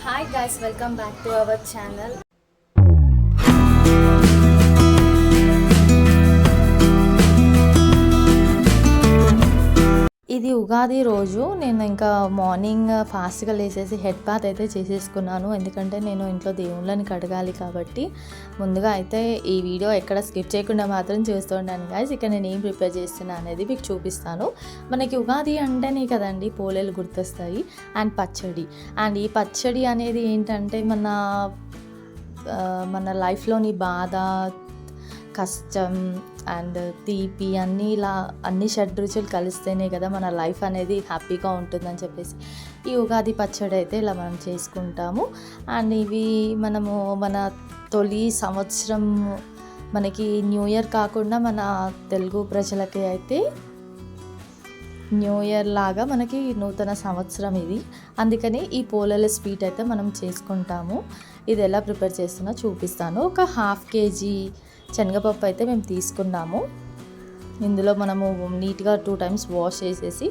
Hi guys, welcome back to our channel. ఇది ఉగాది రోజు నేను ఇంకా మార్నింగ్ ఫాస్ట్గా లేచేసి హెడ్ బాత్ అయితే చేసేసుకున్నాను. ఎందుకంటే నేను ఇంట్లో దేవుళ్ళని కడగాలి కాబట్టి ముందుగా అయితే ఈ వీడియో ఎక్కడ స్కిప్ చేయకుండా మాత్రం చూస్తుంటాను గాయస్. ఇక నేను ఏం ప్రిపేర్ చేస్తున్నా అనేది మీకు చూపిస్తాను. మనకి ఉగాది అంటేనే కదండి పోలేలు గుర్తొస్తాయి అండ్ పచ్చడి. అండ్ ఈ పచ్చడి అనేది ఏంటంటే మన లైఫ్లోని బాధ, కష్టం అండ్ తీపి అన్ని షడ్రుచులు కలిస్తేనే కదా మన లైఫ్ అనేది హ్యాపీగా ఉంటుందని చెప్పేసి ఈ ఉగాది పచ్చడి అయితే ఇలా మనం చేసుకుంటాము. అండ్ ఇవి మనము మన తొలి సంవత్సరం, మనకి న్యూ ఇయర్ కాకుండా మన తెలుగు ప్రజలకి అయితే న్యూ ఇయర్ లాగా మనకి నూతన సంవత్సరం ఇది. అందుకని ఈ పోలేల స్వీట్ అయితే మనం చేసుకుంటాము. ఇది ఎలా ప్రిపేర్ చేస్తున్నా చూపిస్తాను. ఒక 1/2 kg శనగపప్పు అయితే మేము తీసుకున్నాము. ఇందులో మనము నీట్గా 2 times వాష్ చేసేసి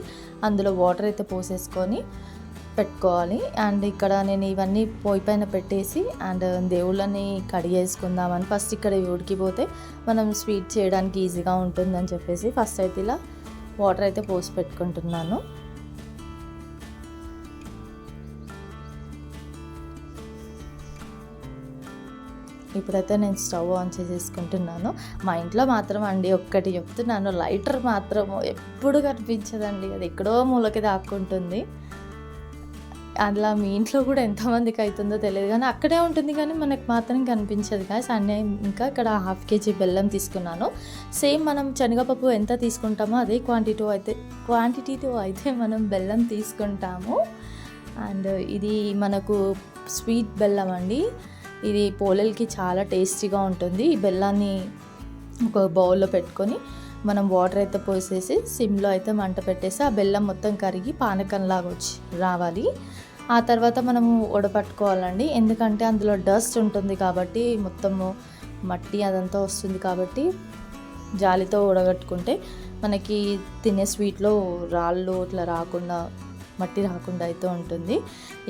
అందులో వాటర్ అయితే పోసేసుకొని పెట్టుకోవాలి. అండ్ ఇక్కడ నేను ఇవన్నీ పొయ్యి పైన పెట్టేసి అండ్ దేవుళ్ళని కడిగేసుకుందామని ఫస్ట్ ఇక్కడ ఉడికిపోతే మనం స్వీట్ చేయడానికి ఈజీగా ఉంటుందని చెప్పేసి ఫస్ట్ అయితే ఇలా వాటర్ అయితే పోసి పెట్టుకుంటున్నాను. ఇప్పుడైతే నేను స్టవ్ ఆన్ చేసేసుకుంటున్నాను. మా ఇంట్లో మాత్రం అండి ఒక్కటి చెప్తున్నాను, లైటర్ మాత్రం ఎప్పుడు కనిపించదండి, అది ఎక్కడో మూలకి దాక్కుంటుంది. అలా మీ ఇంట్లో కూడా ఎంతమందికి అవుతుందో తెలియదు, కానీ అక్కడే ఉంటుంది కానీ మనకు మాత్రం కనిపించదు గాయస్. అన్నీ ఇంకా ఇక్కడ 1/2 kg బెల్లం తీసుకున్నాను. సేమ్ మనం శనగపప్పు ఎంత తీసుకుంటామో అదే క్వాంటిటీతో అయితే మనం బెల్లం తీసుకుంటాము. అండ్ ఇది మనకు స్వీట్ బెల్లం అండి. ఇది పోలేలకి చాలా టేస్టీగా ఉంటుంది. ఈ బెల్లాన్ని ఒక బౌల్లో పెట్టుకొని మనం వాటర్ అయితే పోసేసి సిమ్లో అయితే మంట పెట్టేసి ఆ బెల్లం మొత్తం కరిగి పానకంలాగా వచ్చి రావాలి. ఆ తర్వాత మనము వడపట్టుకోవాలండి. ఎందుకంటే అందులో డస్ట్ ఉంటుంది కాబట్టి, మొత్తము మట్టి అదంతా వస్తుంది కాబట్టి జాలితో వడగట్టుకుంటే మనకి తినే స్వీట్లో రాళ్ళు ఇట్లా రాకుండా, మట్టి రాకుండా అయితే ఉంటుంది.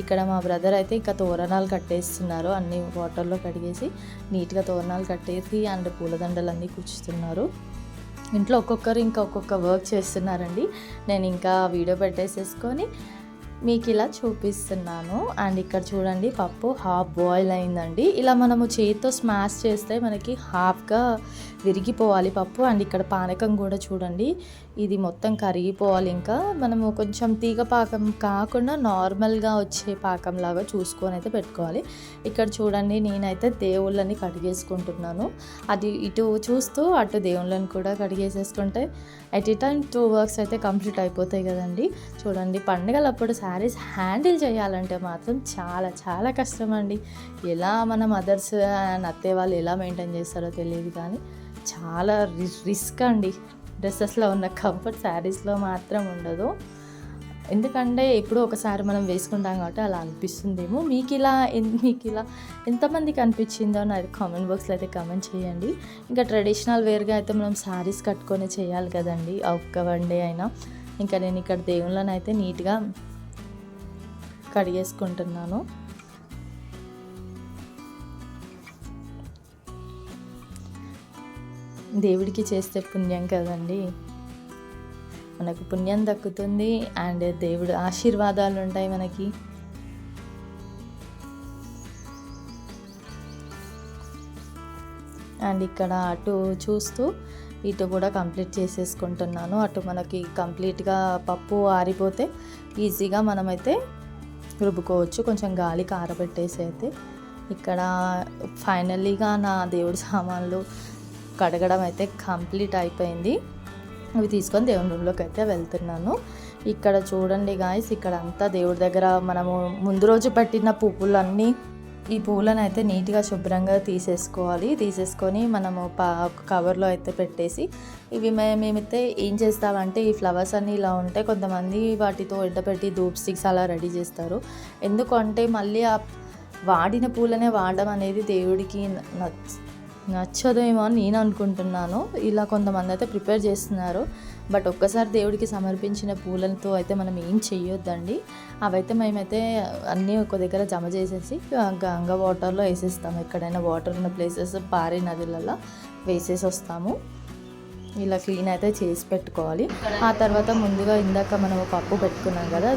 ఇక్కడ మా బ్రదర్ అయితే ఇంకా తోరణాలు కట్టేస్తున్నారు. అన్ని వాటర్లో కడిగేసి నీట్గా తోరణాలు కట్టేసి అండ్ పూలదండలు అన్నీ కూర్చుతున్నారు. ఇంట్లో ఒక్కొక్కరు ఇంకా ఒక్కొక్క వర్క్ చేస్తున్నారండి. నేను ఇంకా వీడియో పెట్టేసేసుకొని మీకు ఇలా చూపిస్తున్నాను. అండ్ ఇక్కడ చూడండి పప్పు హాఫ్ బాయిల్ అయిందండి. ఇలా మనము చేతితో స్మాష్ చేస్తే మనకి హాఫ్గా విరిగిపోవాలి పప్పు. అండ్ ఇక్కడ పానకం కూడా చూడండి, ఇది మొత్తం కరిగిపోవాలి. ఇంకా మనము కొంచెం తీగ పాకం కాకుండా నార్మల్గా వచ్చే పాకంలాగా చూసుకొని అయితే పెట్టుకోవాలి. ఇక్కడ చూడండి నేనైతే దేవుళ్ళని కడిగేసుకుంటున్నాను. అది ఇటు చూస్తూ అటు దేవుళ్ళని కూడా కడిగేసేసుకుంటే ఎట్ ఏ టైం 2 వర్క్స్ అయితే కంప్లీట్ అయిపోతాయి కదండి. చూడండి పండుగలప్పుడు శారీస్ హ్యాండిల్ చేయాలంటే మాత్రం చాలా చాలా కష్టం అండి. ఎలా మన మదర్స్ అండ్ అత్తయ్య వాళ్ళు ఎలా మెయింటైన్ చేస్తారో తెలియదు, కానీ చాలా రిస్క్ అండి. డ్రెస్సెస్లో ఉన్న కంఫర్ట్ శారీస్లో మాత్రం ఉండదు. ఎందుకంటే ఎప్పుడో ఒకసారి మనం వేసుకుంటాం కాబట్టి అలా అనిపిస్తుందేమో. మీకు ఇలా ఎంతమందికి అనిపించిందో నాకు కామెంట్ బాక్స్లో అయితే కామెంట్ చేయండి. ఇంకా ట్రెడిషనల్ వేర్గా అయితే మనం శారీస్ కట్టుకొని చేయాలి కదండి, ఒక్క 1 day అయినా. ఇంకా నేను ఇక్కడ దేవుళ్ళని అయితే నీట్గా కడిగేసుకుంటున్నాను. దేవుడికి చేస్తే పుణ్యం కదండి, మనకు పుణ్యం దక్కుతుంది అండ్ దేవుడు ఆశీర్వాదాలు ఉంటాయి మనకి. అండ్ ఇక్కడ అటు చూస్తూ ఇటు కూడా కంప్లీట్ చేసేసుకుంటున్నాను. అటు మనకి కంప్లీట్గా పప్పు ఆరిపోతే ఈజీగా మనమైతే రుబ్బుకోవచ్చు, కొంచెం గాలికి ఆరబెట్టేసి. అయితే ఇక్కడ ఫైనల్లీగా నా దేవుడి సామాన్లు కడగడం అయితే కంప్లీట్ అయిపోయింది. అవి తీసుకొని దేవుని రూమ్లోకి అయితే వెళ్తున్నాను. ఇక్కడ చూడండి గాయస్, ఇక్కడ అంతా దేవుడి దగ్గర మనము ముందు రోజు పెట్టిన పువ్వులన్నీ, ఈ పువ్వులను అయితే నీట్గా శుభ్రంగా తీసేసుకొని మనము కవర్లో అయితే పెట్టేసి, ఇవి మేమైతే ఏం చేస్తామంటే ఈ ఫ్లవర్స్ అన్నీ ఇలా ఉంటే కొంతమంది వాటితో ఎండపెట్టి ధూప్ స్టిక్స్ అలా రెడీ చేస్తారు. ఎందుకంటే మళ్ళీ ఆ వాడిన పూలనే వాడడం అనేది దేవుడికి నచ్చదేమో అని నేను అనుకుంటున్నాను. ఇలా కొంతమంది అయితే ప్రిపేర్ చేస్తున్నారు. బట్ ఒక్కసారి దేవుడికి సమర్పించిన పూలతో అయితే మనం ఏం చెయ్యొద్దండి. అవైతే మేమైతే అన్నీ ఒక దగ్గర జమ చేసేసి గంగా వాటర్లో వేసేస్తాము. ఎక్కడైనా వాటర్ ఉన్న ప్లేసెస్ పారే నదులలో వేసేసి వస్తాము. ఇలా క్లీన్ అయితే చేసి పెట్టుకోవాలి. ఆ తర్వాత ముందుగా ఇందాక మనం పప్పు పెట్టుకున్నాం కదా,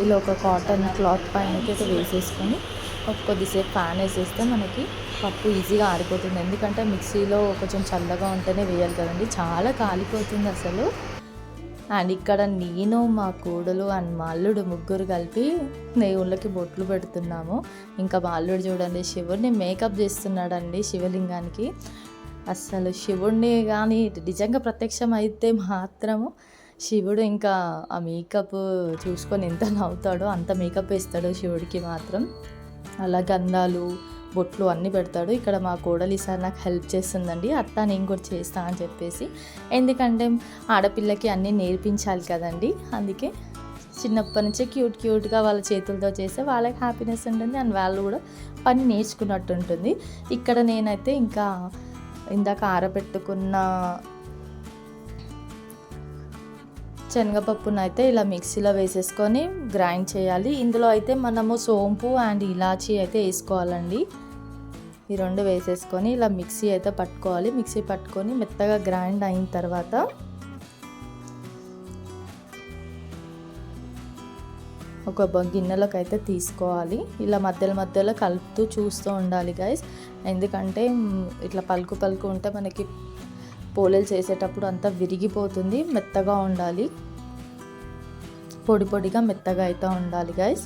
ఇలా ఒక కాటన్ క్లాత్ పైన అయితే వేసేసుకొని కొద్దిసేపు ఫ్యాన్ వేసేస్తే మనకి పప్పు ఈజీగా ఆరిపోతుంది. ఎందుకంటే మిక్సీలో కొంచెం చల్లగా ఉంటేనే వేయాలి కదండి, చాలా కాలిపోతుంది అసలు. అండ్ ఇక్కడ నేను, మా కోడలు అండ్ మా అల్లుడు ముగ్గురు కలిపి దేవుళ్ళకి బొట్లు పెడుతున్నాము. ఇంకా మా అల్లుడు చూడండి శివుడిని మేకప్ చేస్తున్నాడండి శివలింగానికి. అసలు శివుడిని కానీ నిజంగా ప్రత్యక్షం అయితే మాత్రము శివుడు ఇంకా ఆ మేకప్ చూసుకొని ఎంత నవ్వుతాడో అంత మేకప్ వేస్తాడు శివుడికి మాత్రం. అలా గంధాలు బొట్లు అన్నీ పెడతాడు. ఇక్కడ మా కోడలు ఈసారి నాకు హెల్ప్ చేస్తుందండి, అత్త నేను కూడా చేస్తా అని చెప్పేసి. ఎందుకంటే ఆడపిల్లకి అన్నీ నేర్పించాలి కదండి, అందుకే చిన్నప్పటి నుంచే క్యూట్గా వాళ్ళ చేతులతో చేస్తే వాళ్ళకి హ్యాపీనెస్ ఉంటుంది అండ్ వాళ్ళు కూడా పని నేర్చుకున్నట్టు ఉంటుంది. ఇక్కడ నేనైతే ఇంకా ఇందాక ఆరబెట్టుకున్న శనగపప్పును అయితే ఇలా మిక్సీలో వేసేసుకొని గ్రైండ్ చేయాలి. ఇందులో అయితే మనము సోంపు అండ్ ఇలాచీ అయితే వేసుకోవాలండి. ఈ రెండు వేసేసుకొని ఇలా మిక్సీ అయితే పట్టుకోవాలి. మిక్సీ పట్టుకొని మెత్తగా గ్రైండ్ అయిన తర్వాత ఒక గిన్నెలోకి అయితే తీసుకోవాలి. ఇలా మధ్యలో కలుపుతూ చూస్తూ ఉండాలి గైస్, ఎందుకంటే ఇట్లా పలుకు ఉంటే మనకి పోలేలు చేసేటప్పుడు అంతా విరిగిపోతుంది. మెత్తగా ఉండాలి, పొడిగా మెత్తగా అయితే ఉండాలి గైస్.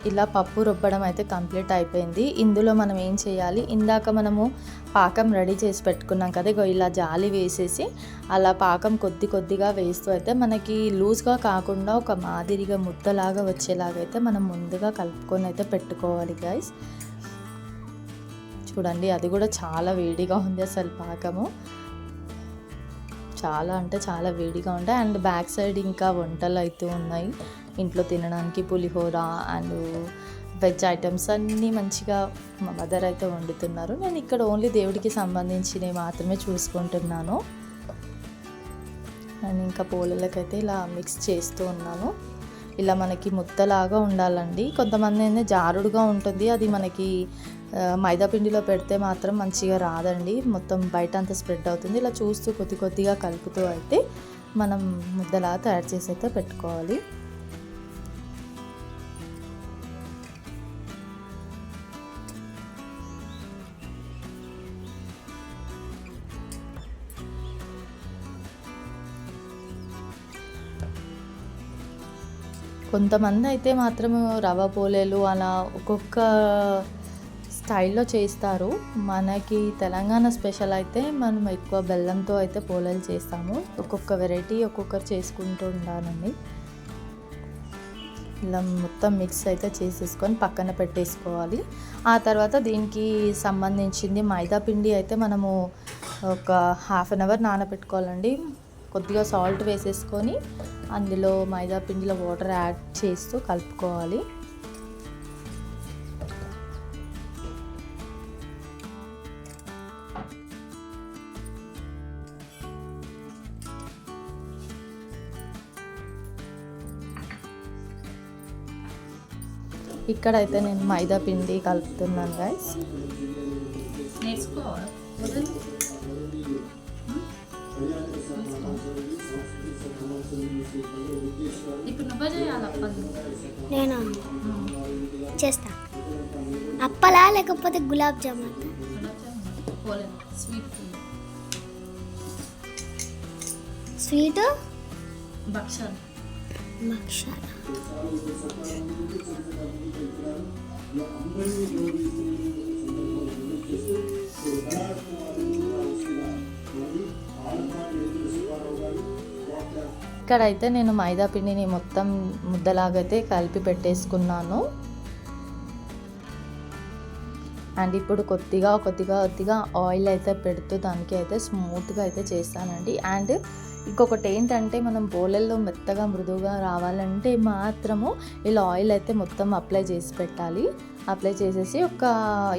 ఇలా పప్పు రుబ్బడం అయితే కంప్లీట్ అయిపోయింది. ఇందులో మనం ఏం చేయాలి, ఇందాక మనము పాకం రెడీ చేసి పెట్టుకున్నాం కదా, ఇలా జాలి వేసేసి అలా పాకం కొద్దిగా వేస్తూ అయితే మనకి లూజ్గా కాకుండా ఒక మాదిరిగా ముద్దలాగా వచ్చేలాగా అయితే మనం ముందుగా కలుపుకొని అయితే పెట్టుకోవాలి గైస్. చూడండి అది కూడా చాలా వేడిగా ఉంది అసలు పాకము, చాలా అంటే చాలా వేడిగా ఉంటాయి. అండ్ బ్యాక్ సైడ్ ఇంకా వంటలు అయితే ఉన్నాయి ఇంట్లో తినడానికి, పులిహోర అండ్ వెజ్ ఐటమ్స్ అన్నీ మంచిగా మా మదర్ అయితే వండుతున్నారు. నేను ఇక్కడ ఓన్లీ దేవుడికి సంబంధించినవి మాత్రమే చూసుకుంటున్నాను. నేను ఇంకా పోలలకైతే ఇలా మిక్స్ చేస్తూ ఉన్నాను. ఇలా మనకి ముద్దలాగా ఉండాలండి. కొంతమంది అయితే జారుడుగా ఉంటుంది, అది మనకి మైదా పిండిలో పెడితే మాత్రం మంచిగా రాదండి, మొత్తం బయట అంతా స్ప్రెడ్ అవుతుంది. ఇలా చూస్తూ కొద్దిగా కలుపుతూ అయితే మనం ముద్దలా తయారు చేసి అయితే పెట్టుకోవాలి. కొంతమంది అయితే మాత్రం రవ్వ పోలేలు అలా ఒక్కొక్క స్టైల్లో చేస్తారు. మనకి తెలంగాణ స్పెషల్ అయితే మనం ఎక్కువ బెల్లంతో అయితే పోలేలు చేస్తాము. ఒక్కొక్క వెరైటీ ఒక్కొక్కరు చేసుకుంటూ ఉండాలండి. ఇలా మొత్తం మిక్స్ అయితే చేసేసుకొని పక్కన పెట్టేసుకోవాలి. ఆ తర్వాత దీనికి సంబంధించింది మైదా పిండి అయితే మనము ఒక హాఫ్ అన్ అవర్ నానబెట్టుకోవాలండి. కొద్దిగా సాల్ట్ వేసేసుకొని అందులో మైదా పిండిలో వాటర్ యాడ్ చేస్తూ కలుపుకోవాలి. ఇక్కడైతే నేను మైదా పిండి కలుపుతున్నాను గైస్. నేను చేస్తా. అప్పలా లేకపోతే గులాబ్ జామున్? స్వీట్ భక్షాలు. ఇక్కడైతే నేను మైదా పిండిని మొత్తం ముద్దలాగైతే కలిపి పెట్టేసుకున్నాను. అండ్ ఇప్పుడు కొద్దిగా ఆయిల్ అయితే పెడుతూ దానికి అయితే స్మూత్గా అయితే చేస్తానండి. అండ్ ఇంకొకటి ఏంటంటే మనం పోలల్లో మెత్తగా మృదువుగా రావాలంటే మాత్రము ఇలా ఆయిల్ అయితే మొత్తం అప్లై చేసి పెట్టాలి. అప్లై చేసేసి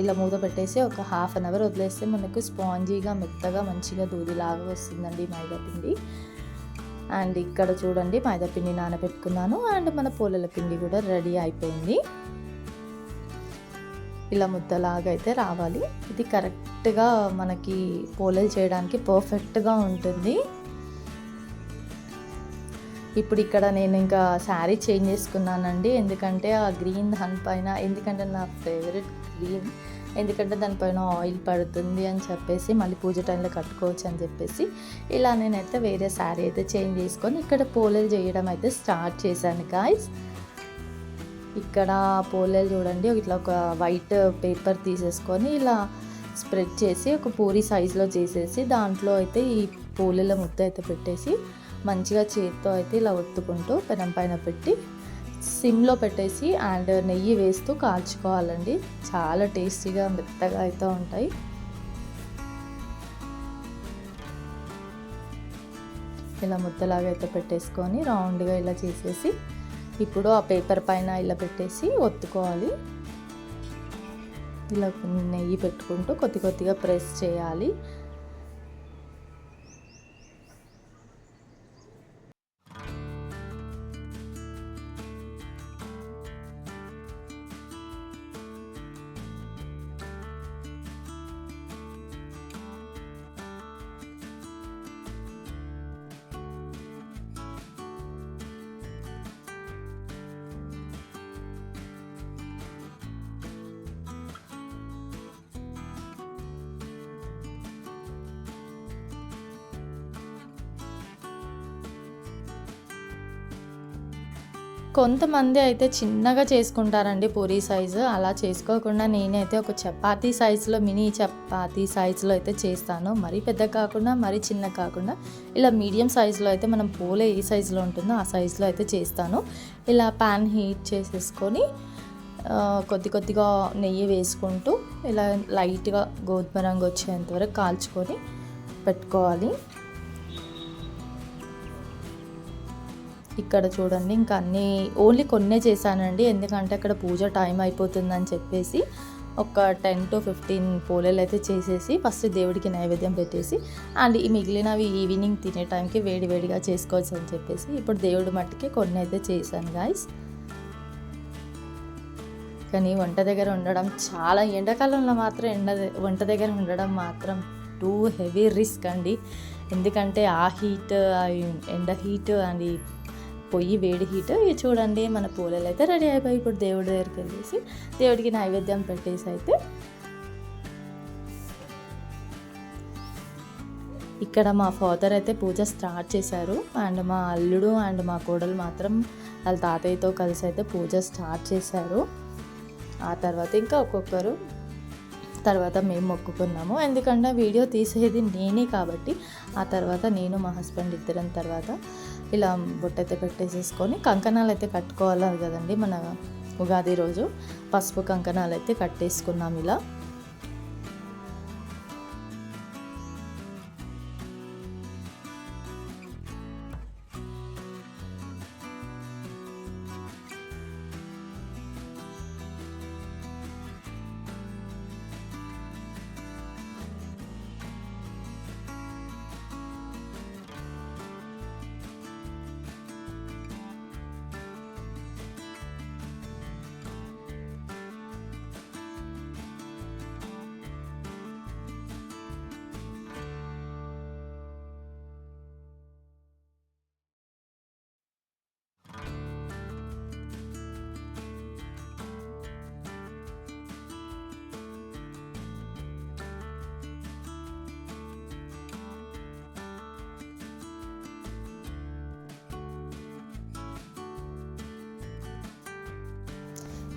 ఇలా మూత పెట్టేసి ఒక హాఫ్ అన్ అవర్ వదిలేస్తే మనకు స్పాంజీగా మెత్తగా మంచిగా దూదిలాగా వస్తుందండి మైదా పిండి. అండ్ ఇక్కడ చూడండి మైదా పిండి నానబెట్టుకున్నాను. అండ్ మన పోలల పిండి కూడా రెడీ అయిపోయింది. ఇలా ముద్దలాగా అయితే రావాలి. ఇది కరెక్ట్గా మనకి పోలేలు చేయడానికి పర్ఫెక్ట్గా ఉంటుంది. ఇప్పుడు ఇక్కడ నేను ఇంకా శారీ చేంజ్ చేసుకున్నానండి. ఎందుకంటే ఆ గ్రీన్ దానిపైన, ఎందుకంటే నా ఫేవరెట్ గ్రీన్, ఎందుకంటే దానిపైన ఆయిల్ పడుతుంది అని చెప్పేసి మళ్ళీ పూజ టైంలో కట్టుకోవచ్చు అని చెప్పేసి ఇలా నేనైతే వేరే శారీ అయితే చేంజ్ చేసుకొని ఇక్కడ పోలేలు చేయడం అయితే స్టార్ట్ చేశాను గాయ్స్. ఇక్కడ పోలేలు చూడండి, ఇట్లా ఒక వైట్ పేపర్ తీసేసుకొని ఇలా స్ప్రెడ్ చేసి ఒక పూరి సైజులో చేసేసి దాంట్లో అయితే ఈ పోలేల ముద్ద అయితే పెట్టేసి మంచిగా చేతితో అయితే ఇలా ఒత్తుకుంటూ పెనం పైన పెట్టి సిమ్లో పెట్టేసి అండ్ నెయ్యి వేస్తూ కాల్చుకోవాలండి. చాలా టేస్టీగా మెత్తగా అయితే ఉంటాయి. ఇలా ముద్దలాగా అయితే పెట్టేసుకొని రౌండ్గా ఇలా చేసేసి ఇప్పుడు ఆ పేపర్ పైన ఇలా పెట్టేసి ఒత్తుకోవాలి. ఇలా నెయ్యి పెట్టుకుంటూ కొద్దిగా ప్రెస్ చేయాలి. కొంతమంది అయితే చిన్నగా చేసుకుంటారండి పూరీ సైజు. అలా చేసుకోకుండా నేనైతే ఒక చపాతీ సైజులో, మినీ చపాతీ సైజులో అయితే చేస్తాను. మరీ పెద్ద కాకుండా మరీ చిన్న కాకుండా ఇలా మీడియం సైజులో అయితే మనం పోలే ఏ సైజులో ఉంటుందో ఆ సైజులో అయితే చేస్తాను. ఇలా ప్యాన్ హీట్ చేసేసుకొని కొద్దిగా నెయ్యి వేసుకుంటూ ఇలా లైట్గా గోధుమ రంగు వచ్చేంత వరకు కాల్చుకొని పెట్టుకోవాలి. ఇక్కడ చూడండి ఇంకా ఓన్లీ కొన్నే చేశానండి. ఎందుకంటే అక్కడ పూజ టైం అయిపోతుందని చెప్పేసి ఒక 10 to 15 పోలేలు అయితే చేసేసి ఫస్ట్ దేవుడికి నైవేద్యం పెట్టేసి అండ్ ఈ మిగిలినవి ఈవినింగ్ తినే టైంకి వేడిగా చేసుకోవచ్చు అని చెప్పేసి ఇప్పుడు దేవుడి మట్టికి కొన్ని అయితే చేశాను గాయస్. కానీ వంట దగ్గర ఉండడం చాలా, ఎండాకాలంలో మాత్రం వంట దగ్గర ఉండడం మాత్రం టూ హెవీ రిస్క్ అండి. ఎందుకంటే ఆ హీట్, ఎండ హీట్ అండ్ పొయ్యి వేడి హీట్. ఇది చూడండి మన పూలలు అయితే రెడీ అయిపోయి ఇప్పుడు దేవుడి దగ్గరికి వెళ్ళేసి దేవుడికి నైవేద్యం పెట్టేసి అయితే ఇక్కడ మా ఫాదర్ అయితే పూజ స్టార్ట్ చేశారు. అండ్ మా అల్లుడు అండ్ మా కోడలు మాత్రం వాళ్ళ తాతయ్యతో కలిసి అయితే పూజ స్టార్ట్ చేశారు. ఆ తర్వాత ఇంకా ఒక్కొక్కరు తర్వాత మేము మొక్కుకున్నాము. ఎందుకంటే వీడియో తీసేది నేనే కాబట్టి ఆ తర్వాత నేను మా హస్బెండ్ ఇద్దరం తర్వాత ఇలా బొట్టయితే పెట్టేసేసుకొని కంకణాలు అయితే కట్టుకోవాలి కదండి. మన ఉగాది రోజు పసుపు కంకణాలు అయితే కట్టేసుకున్నాం ఇలా.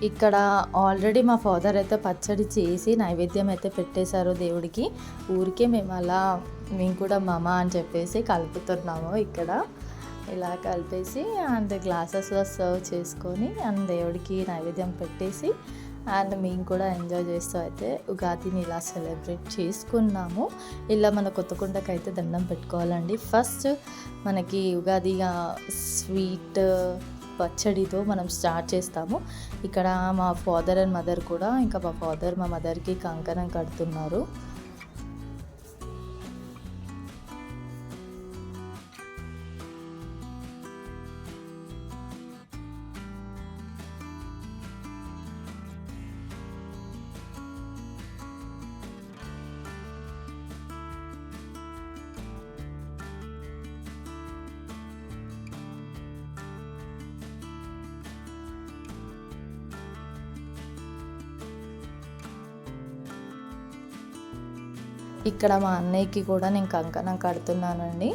ఇక్కడ ఆల్రెడీ మా ఫాదర్ అయితే పచ్చడి చేసి నైవేద్యం అయితే పెట్టేశారు దేవుడికి. ఊరికే మేము కూడా మామ అని చెప్పేసి కలుపుతున్నాము. ఇక్కడ ఇలా కలిపేసి అండ్ గ్లాసెస్లో సర్వ్ చేసుకొని అండ్ దేవుడికి నైవేద్యం పెట్టేసి అండ్ మేము కూడా ఎంజాయ్ చేస్తూ అయితే ఉగాదిని ఇలా సెలబ్రేట్ చేసుకున్నాము. ఇలా మన కొత్తకుండకి అయితే దండం పెట్టుకోవాలండి. ఫస్ట్ మనకి ఉగాదిగా స్వీట్ పచ్చడితో మనం స్టార్ట్ చేస్తాము. ఇక్కడ మా ఫాదర్ అండ్ మదర్ కూడా, ఇంకా మా ఫాదర్ మా మదర్కి కంకణం కడుతున్నారు. ఇక్కడ మా అన్నయ్యకి కూడా నేను కంకణం కడుతున్నానండి.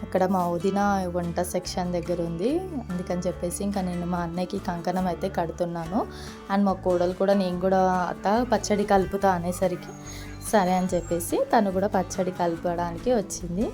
అక్కడ మా వదిన వంట సెక్షన్ దగ్గర ఉంది, అందుకని చెప్పేసి ఇంకా నేను మా అన్నయ్యకి కంకణం అయితే కడుతున్నాను. అండ్ మా కోడలు కూడా నేను కూడా అత్త పచ్చడి కలుపుతా అనేసరికి సరే అని చెప్పేసి తను కూడా పచ్చడి కలపడానికి వచ్చింది.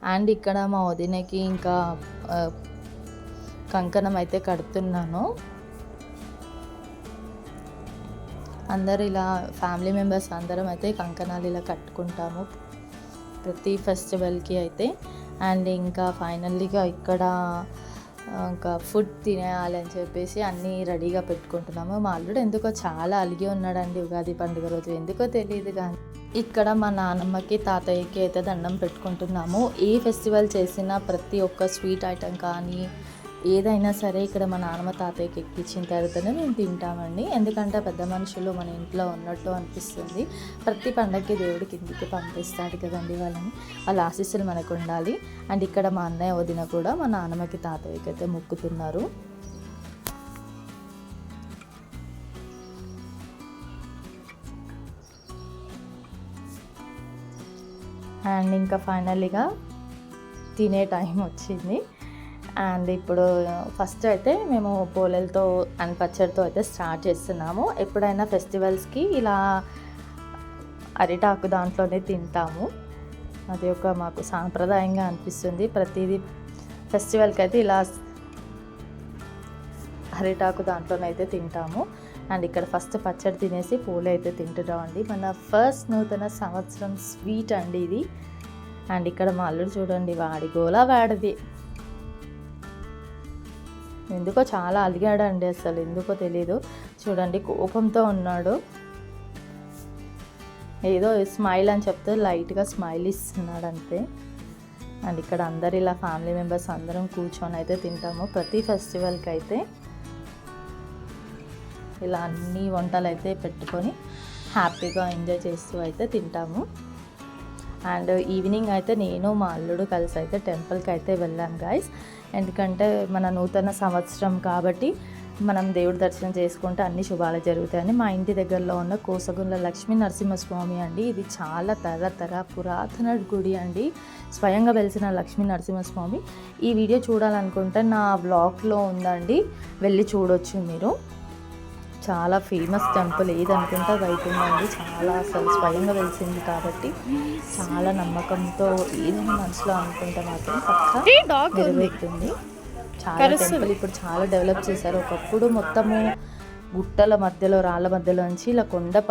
అండ్ ఇక్కడ మా వదినకి ఇంకా కంకణం అయితే కడుతున్నాను. అందరు ఇలా ఫ్యామిలీ మెంబర్స్ అందరం అయితే కంకణాలు ఇలా కట్టుకుంటాము ప్రతి ఫెస్టివల్కి అయితే. అండ్ ఇంకా ఫైనల్లీగా ఇక్కడ ఇంకా ఫుడ్ తినేయాలని చెప్పేసి అన్నీ రెడీగా పెట్టుకుంటున్నాము. మా అల్లుడు ఎందుకో చాలా అలిగి ఉన్నాడండి ఉగాది పండుగ రోజు, ఎందుకో తెలియదు. కానీ ఇక్కడ మా నాన్నమ్మకి తాతయ్యకి అయితే దండం పెట్టుకుంటున్నాము. ఏ ఫెస్టివల్ చేసినా ప్రతి ఒక్క స్వీట్ ఐటెం కానీ ఏదైనా సరే ఇక్కడ మా నాన్నమ్మ తాతయ్యకి ఎక్కించిన తర్వాతనే మేము తింటామండి. ఎందుకంటే పెద్ద మనుషులు మన ఇంట్లో ఉన్నట్టు అనిపిస్తుంది. ప్రతి పండగకి దేవుడికి ఇంటికి పంపిస్తాడు కదండి వాళ్ళ ఆశీస్సులు మనకు ఉండాలి. అండ్ ఇక్కడ మా అన్నయ్య వదిన కూడా మా నాన్నమ్మకి తాతయ్యకి అయితే మొక్కుతున్నారు. అండ్ ఇంకా ఫైనల్లీగా తినే టైం వచ్చింది. అండ్ ఇప్పుడు ఫస్ట్ అయితే మేము పోలేలతో అండ్ పచ్చడితో అయితే స్టార్ట్ చేస్తున్నాము. ఎప్పుడైనా ఫెస్టివల్స్కి ఇలా అరిటాకు దాంట్లోనే తింటాము. అది ఒక మాకు సాంప్రదాయంగా అనిపిస్తుంది. ప్రతిదీ ఫెస్టివల్కి అయితే ఇలా అరిటాకు దాంట్లోనైతే తింటాము. అండ్ ఇక్కడ ఫస్ట్ పచ్చడి తినేసి పూలు అయితే తింటున్నామండి. మన ఫస్ట్ నూతన సంవత్సరం స్వీట్ అండి ఇది. అండ్ ఇక్కడ మా అల్లుడు చూడండి, వాడి గోలా వాడిది. ఎందుకో చాలా అలిగాడండి, అసలు ఎందుకో తెలీదు. చూడండి కోపంతో ఉన్నాడు. ఏదో స్మైల్ అని చెప్తే లైట్గా స్మైల్ ఇస్తున్నాడు అంతే. అండ్ ఇక్కడ అందరు ఇలా ఫ్యామిలీ మెంబర్స్ అందరం కూర్చొని అయితే తింటాము. ప్రతి ఫెస్టివల్కి అయితే ఇలా అన్ని వంటలు అయితే పెట్టుకొని హ్యాపీగా ఎంజాయ్ చేస్తూ అయితే తింటాము. అండ్ ఈవినింగ్ అయితే నేను మా అల్లుడు కలిసి అయితే టెంపుల్కి అయితే వెళ్ళాను గైస్. ఎందుకంటే మన నూతన సంవత్సరం కాబట్టి మనం దేవుడి దర్శనం చేసుకుంటే అన్ని శుభాలు జరుగుతాయని. మా ఇంటి దగ్గరలో ఉన్న కోసగుండ్ల లక్ష్మీ నరసింహస్వామి అండి. ఇది చాలా పురాతన గుడి అండి. స్వయంగా వెలిసిన లక్ష్మీ నరసింహస్వామి. ఈ వీడియో చూడాలనుకుంటే నా వ్లాగ్లో ఉందండి, వెళ్ళి చూడొచ్చు మీరు. చాలా ఫేమస్ టెంపుల్, ఏదనుకుంటే అది అవుతుందండి. చాలా అసలు స్వయంగా వెలిసింది కాబట్టి చాలా నమ్మకంతో ఏదైనా మనసులో అనుకుంటే మాత్రం పక్కా నెరవేరుతుంది. చాలా టెంపుల్ ఇప్పుడు చాలా డెవలప్ చేశారు. ఒకప్పుడు మొత్తము గుట్టల మధ్యలో రాళ్ళ మధ్యలో నుంచి ఇలా కొండ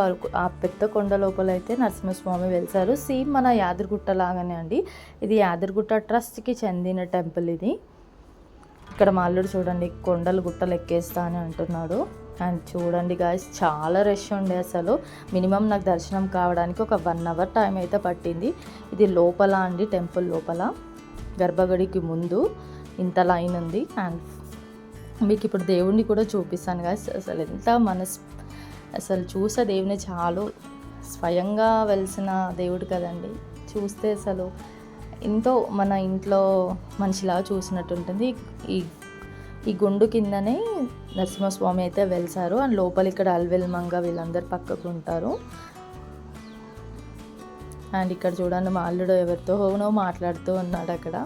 ఆ పెద్ద కొండ లోపల అయితే నరసింహస్వామి వెలిసారు. సేమ్ మన యాదగిరిగుట్ట లాగానే అండి. ఇది యాదగిరిగుట్ట ట్రస్ట్కి చెందిన టెంపుల్ ఇది. ఇక్కడ మా అల్లుడు చూడండి కొండలు గుట్టలు ఎక్కేస్తా అని అంటున్నాడు. అండ్ చూడండి గాయస్ చాలా రష్ ఉండే, అసలు మినిమం నాకు దర్శనం కావడానికి ఒక 1 అవర్ టైం అయితే పట్టింది. ఇది లోపల అండి, టెంపుల్ లోపల గర్భగుడికి ముందు ఇంత లైన్ ఉంది. అండ్ మీకు ఇప్పుడు దేవుణ్ణి కూడా చూపిస్తాను గాయస్. అసలు ఎంత అసలు చూసే దేవుని చాలు, స్వయంగా వెలిసిన దేవుడు కదండి. చూస్తే అసలు ఎంతో మన ఇంట్లో మనిషిలా చూసినట్టు ఉంటుంది. ఈ గుండు కిందనే నరసింహస్వామి అయితే వెలిసారు. అండ్ లోపల ఇక్కడ అల్వెల్ మంగ వీళ్ళందరూ పక్కకు ఉంటారు. అండ్ ఇక్కడ చూడండి మా అల్లుడు ఎవరితోనో మాట్లాడుతూ ఉన్నాడు అక్కడ.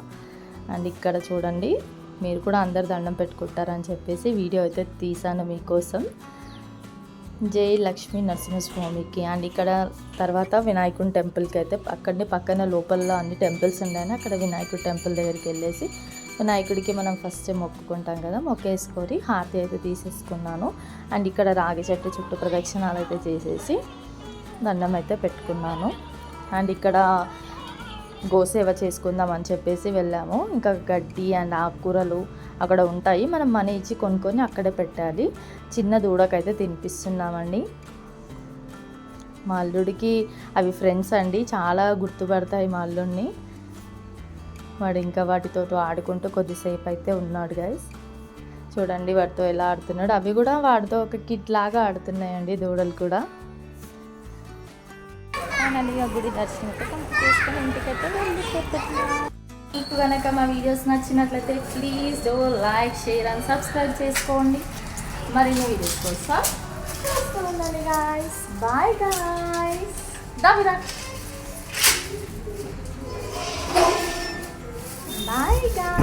అండ్ ఇక్కడ చూడండి మీరు కూడా అందరు దండం పెట్టుకుంటారని చెప్పేసి వీడియో అయితే తీసాను మీకోసం. జై లక్ష్మీ నరసింహస్వామికి. అండ్ ఇక్కడ తర్వాత వినాయకుడి టెంపుల్కి అయితే అక్కడనే పక్కన లోపల అన్ని టెంపుల్స్ ఉన్నాయని అక్కడ వినాయకుడి టెంపుల్ దగ్గరికి వెళ్ళేసి వినాయకుడికి మనం ఫస్ట్ మొక్కుకుంటాం కదా, మొక్కేసుకొని హారతి అయితే తీసేసుకున్నాను. అండ్ ఇక్కడ రాగి చెట్టు చుట్టూ ప్రదక్షిణాలు అయితే చేసేసి దండం అయితే పెట్టుకున్నాను. అండ్ ఇక్కడ గోసేవ చేసుకుందాం అని చెప్పేసి వెళ్ళాము. ఇంకా గడ్డి అండ్ ఆకుకూరలు అక్కడ ఉంటాయి, మనం మనీ ఇచ్చి కొనుక్కొని అక్కడే పెట్టాలి. చిన్న దూడకైతే తినిపిస్తున్నామండి. మా అల్లుడికి అవి ఫ్రెండ్స్ అండి, చాలా గుర్తుపడతాయి మా అల్లుడిని. వాడు ఇంకా వాటితో ఆడుకుంటూ కొద్దిసేపు అయితే ఉన్నాడు గైస్. చూడండి వాటితో ఎలా ఆడుతున్నాడు. అవి కూడా వాడితో ఒక కిట్ లాగా ఆడుతున్నాయండి దూడలు కూడా. ఫైనల్గా గుడి దర్శనం అయితే కంప్లీట్ చేసుకొని ఇంటికైతే వెళ్ళిపోతున్నాం. మీకు కనుక మా వీడియోస్ నచ్చినట్లయితే please do like, share and subscribe చేసుకోండి. మరిన్ని వీడియోస్ కోసం చూస్తూ ఉండండి గాయస్. Bye guys. దావిరా. Bye guys.